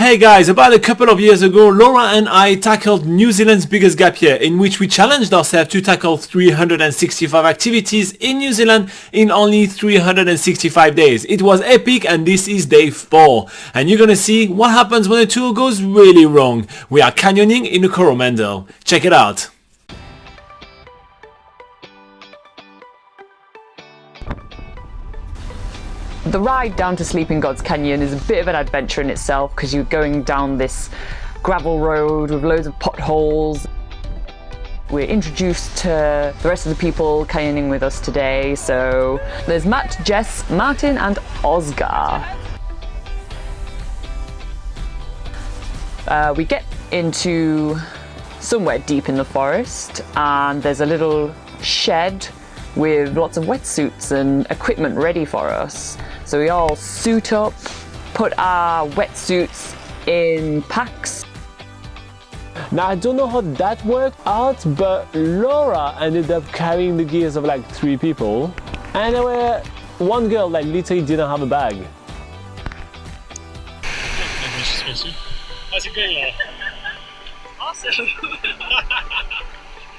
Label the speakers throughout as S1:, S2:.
S1: Hey guys, about a couple of years ago, Laura and I tackled New Zealand's biggest gap year, in which we challenged ourselves to tackle 365 activities in New Zealand in only 365 days. It was epic, and this is day 4. And you're gonna see what happens when a tour goes really wrong. We are canyoning in the Coromandel. Check it out.
S2: The ride down to Sleeping Gods Canyon is a bit of an adventure in itself because you're going down this gravel road with loads of potholes. We're introduced to the rest of the people canyoning with us today. So there's Matt, Jess, Martin and Oscar. We get into somewhere deep in the forest and there's a little shed with lots of wetsuits and equipment ready for us. So we all suit up, put our wetsuits in packs.
S3: Now I don't know how that worked out, but Laura ended up carrying the gears of like 3 people, and there were one girl that literally didn't have a bag.
S4: How's it going, Laura? Awesome!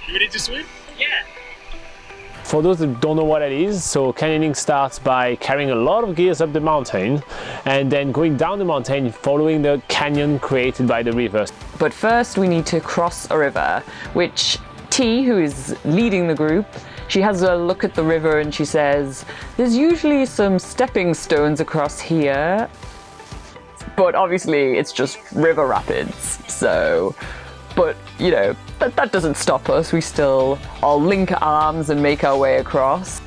S4: You ready to swim? Yeah!
S3: For those that don't know what it is, so canyoning starts by carrying a lot of gears up the mountain and then going down the mountain following the canyon created by the river.
S2: But first we need to cross a river, which T, who is leading the group, she has a look at the river and she says, there's usually some stepping stones across here, but obviously it's just river rapids, so... But, you know, that doesn't stop us. We still all link arms and make our way across.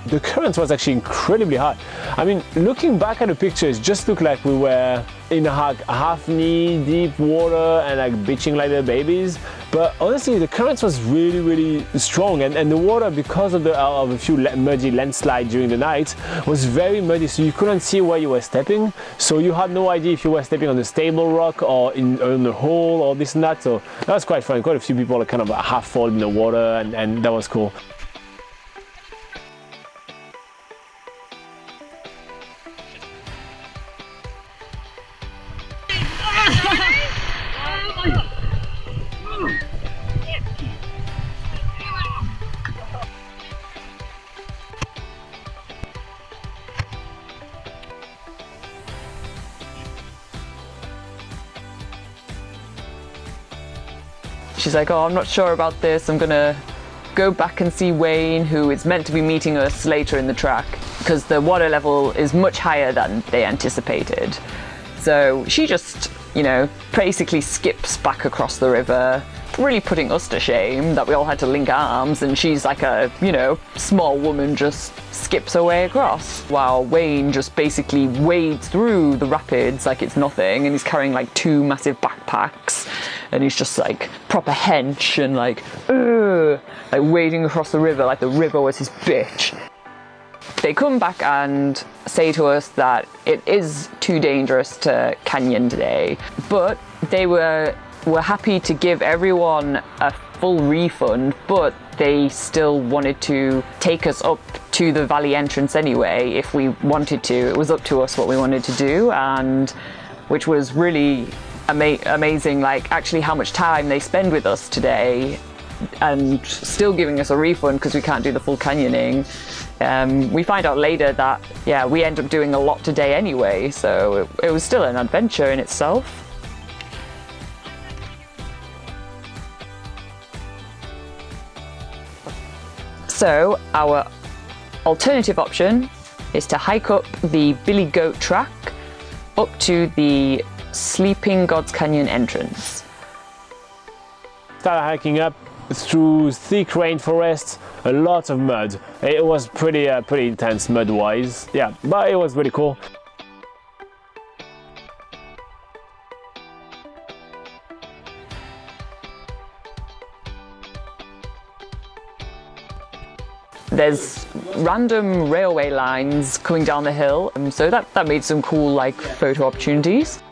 S3: The current was actually incredibly high. I mean, looking back at the pictures, it just looked like we were in a half-knee deep water and like beaching like the babies. But honestly, the current was really strong, and the water, because of a few muddy landslides during the night, was very muddy, so you couldn't see where you were stepping. So you had no idea if you were stepping on a stable rock or on a hole or this and that. So that was quite fun. Quite a few people kind of half fall in the water, and that was cool.
S2: She's like, oh, I'm not sure about this. I'm gonna go back and see Wayne, who is meant to be meeting us later in the track, because the water level is much higher than they anticipated. So she just, you know, basically skips back across the river, really putting us to shame that we all had to link arms, and she's like a, you know, small woman just skips her way across, while Wayne just basically wades through the rapids like it's nothing, and he's carrying like 2 massive backpacks, and he's just like proper hench and like wading across the river like the river was his bitch. They come back and say to us that it is too dangerous to canyon today, but they were happy to give everyone a full refund, but they still wanted to take us up to the valley entrance anyway if we wanted to. It was up to us what we wanted to do, and which was really amazing, like actually how much time they spend with us today and still giving us a refund because we can't do the full canyoning. We find out later that, yeah, we end up doing a lot today anyway, so it was still an adventure in itself. So our alternative option is to hike up the Billy Goat track up to the Sleeping Gods Canyon entrance.
S3: Started hiking up through thick rainforest, a lot of mud. It was pretty intense mud-wise, yeah, but it was really cool.
S2: There's random railway lines coming down the hill, so that made some cool like photo opportunities.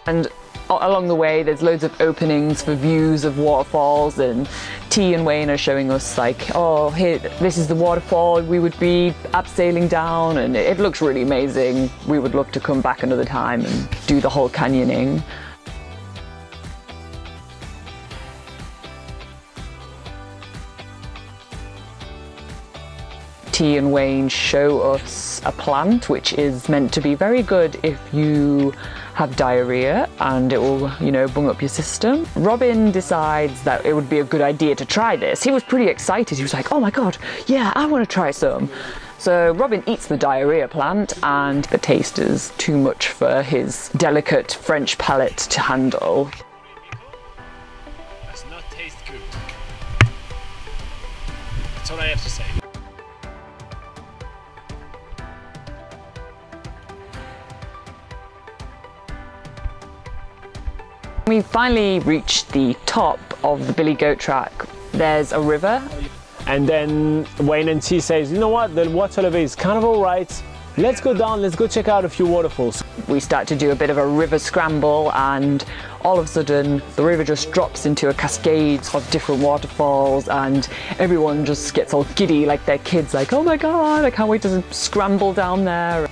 S2: And along the way there's loads of openings for views of waterfalls, and T and Wayne are showing us like, oh, here, this is the waterfall we would be abseiling down, and it looks really amazing. We would love to come back another time and do the whole canyoning. T and Wayne show us a plant which is meant to be very good if you have diarrhea, and it will, you know, bung up your system. Robin decides that it would be a good idea to try this. He was pretty excited. He was like, oh my god, yeah, I want to try some. So Robin eats the diarrhea plant, and the taste is too much for his delicate French palate to handle.
S4: Does not taste good. That's all I have to say.
S2: We finally reached the top of the Billy Goat track. There's a river.
S3: And then Wayne and T says, you know what, the water level is kind of all right. Let's go down, let's go check out a few waterfalls.
S2: We start to do a bit of a river scramble, and all of a sudden the river just drops into a cascade of different waterfalls, and everyone just gets all giddy like they're kids, like, oh my god, I can't wait to scramble down there.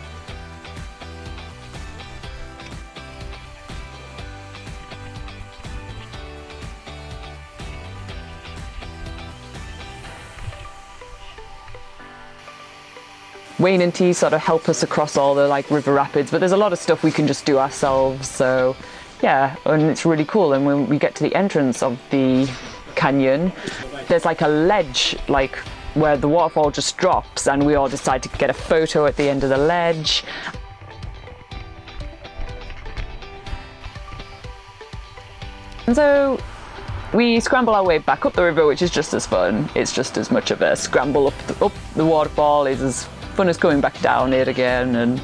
S2: Wayne and T sort of help us across all the like river rapids, but there's a lot of stuff we can just do ourselves, so yeah, and it's really cool. And when we get to the entrance of the canyon, there's like a ledge, like where the waterfall just drops, and we all decide to get a photo at the end of the ledge. And so we scramble our way back up the river, which is just as fun. It's just as much of a scramble up the waterfall is as fun as coming back down it again. And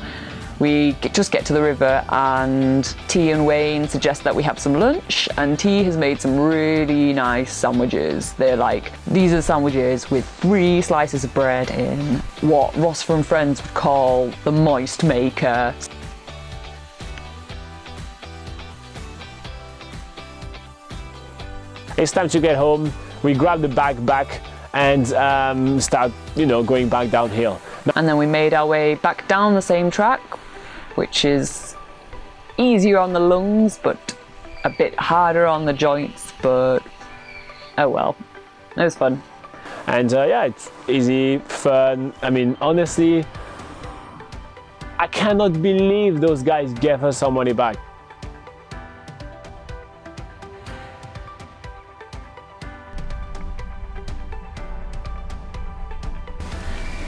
S2: we just get to the river, and T and Wayne suggest that we have some lunch, and T has made some really nice sandwiches. They're like, these are sandwiches with 3 slices of bread in what Ross from Friends would call the moist maker.
S3: It's time to get home. We grab the bag back and start, you know, going back downhill.
S2: And then we made our way back down the same track, which is easier on the lungs, but a bit harder on the joints, but oh well, it was fun.
S3: And yeah, it's easy, fun. I mean, honestly, I cannot believe those guys gave us our money back.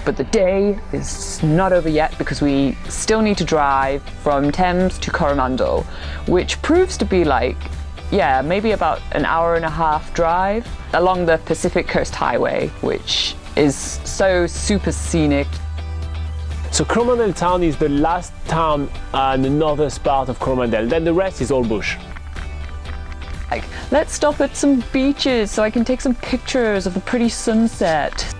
S2: But the day is not over yet, because we still need to drive from Thames to Coromandel, which proves to be like, yeah, maybe about an hour and a half drive along the Pacific Coast Highway, which is so super scenic.
S3: So Coromandel town is the last town in the northern part of Coromandel, then the rest is all bush.
S2: Like, let's stop at some beaches so I can take some pictures of the pretty sunset.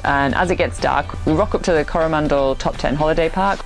S2: And as it gets dark, we rock up to the Coromandel Top 10 holiday park.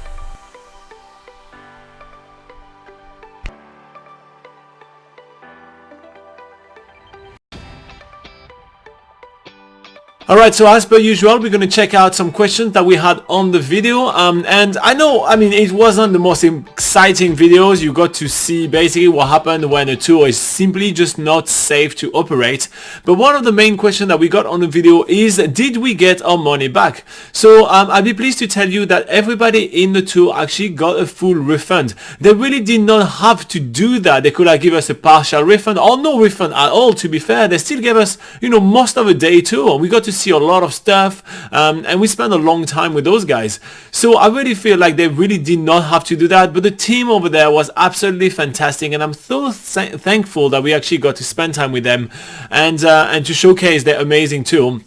S1: Alright, so as per usual, we're going to check out some questions that we had on the video, and I know, I mean, it wasn't the most exciting videos. You got to see basically what happened when a tour is simply just not safe to operate, but one of the main questions that we got on the video is, did we get our money back? So I'll be pleased to tell you that everybody in the tour actually got a full refund. They really did not have to do that. They could have given us a partial refund or no refund at all, to be fair. They still gave us, you know, most of the day tour. We got to see a lot of stuff, and we spent a long time with those guys. So I really feel like they really did not have to do that, but the team over there was absolutely fantastic, and I'm so thankful that we actually got to spend time with them and to showcase their amazing tour.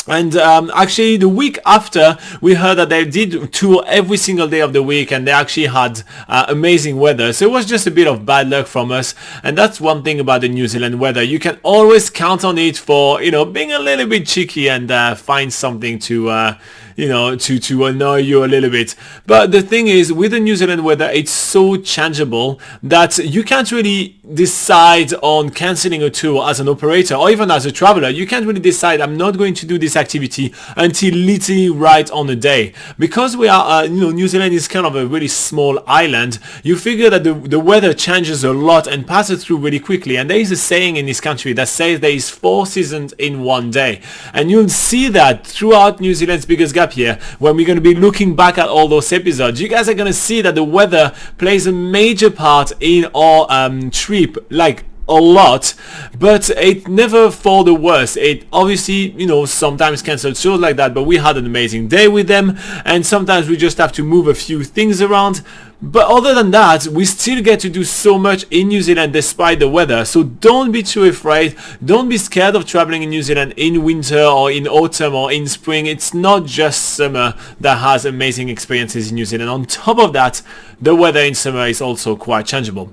S1: And actually the week after, we heard that they did tour every single day of the week, and they actually had amazing weather. So it was just a bit of bad luck from us, and that's one thing about the New Zealand weather. You can always count on it for, you know, being a little bit cheeky and find something to you know, to annoy you a little bit. But the thing is, with the New Zealand weather, it's so changeable that you can't really decide on cancelling a tour as an operator or even as a traveler. You can't really decide, I'm not going to do this activity until literally right on the day. Because we are, you know, New Zealand is kind of a really small island, you figure that the weather changes a lot and passes through really quickly. And there is a saying in this country that says there is 4 seasons in one day. And you'll see that throughout New Zealand's biggest gap year, when we're going to be looking back at all those episodes. You guys are going to see that the weather plays a major part in our trip, like a lot, but it never for the worst. It obviously, you know, sometimes cancelled shows like that, but we had an amazing day with them, and sometimes we just have to move a few things around. But other than that, we still get to do so much in New Zealand despite the weather. So don't be too afraid. Don't be scared of traveling in New Zealand in winter or in autumn or in spring. It's not just summer that has amazing experiences in New Zealand. On top of that, the weather in summer is also quite changeable.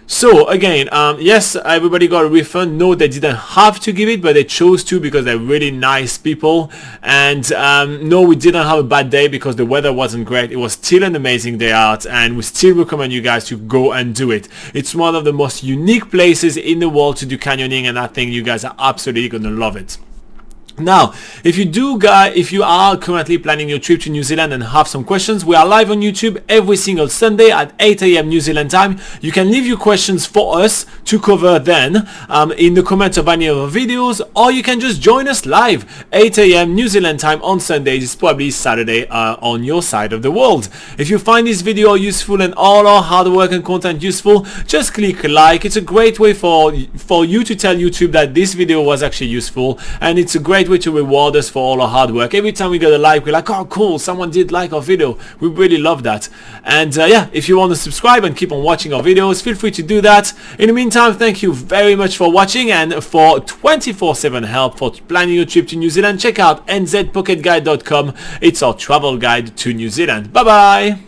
S1: So again, yes, everybody got a refund. No, they didn't have to give it, but they chose to because they're really nice people. And no, we didn't have a bad day because the weather wasn't great. It was still an amazing day out, and we still recommend you guys to go and do it. It's one of the most unique places in the world to do canyoning, and I think you guys are absolutely gonna love it. Now, if you are currently planning your trip to New Zealand and have some questions, we are live on YouTube every single Sunday at 8 a.m. New Zealand time. You can leave your questions for us to cover then in the comments of any of our videos, or you can just join us live 8 a.m. New Zealand time on Sundays. It's probably Saturday on your side of the world. If you find this video useful and all our hard work and content useful, just click like. It's a great way for you to tell YouTube that this video was actually useful, and it's a great way to reward us for all our hard work. Every time we get a like, we're like, oh cool, someone did like our video. We really love that. And yeah, if you want to subscribe and keep on watching our videos, feel free to do that. In the meantime, thank you very much for watching, and for 24/7 help for planning your trip to New Zealand, check out nzpocketguide.com. It's our travel guide to New Zealand. Bye bye.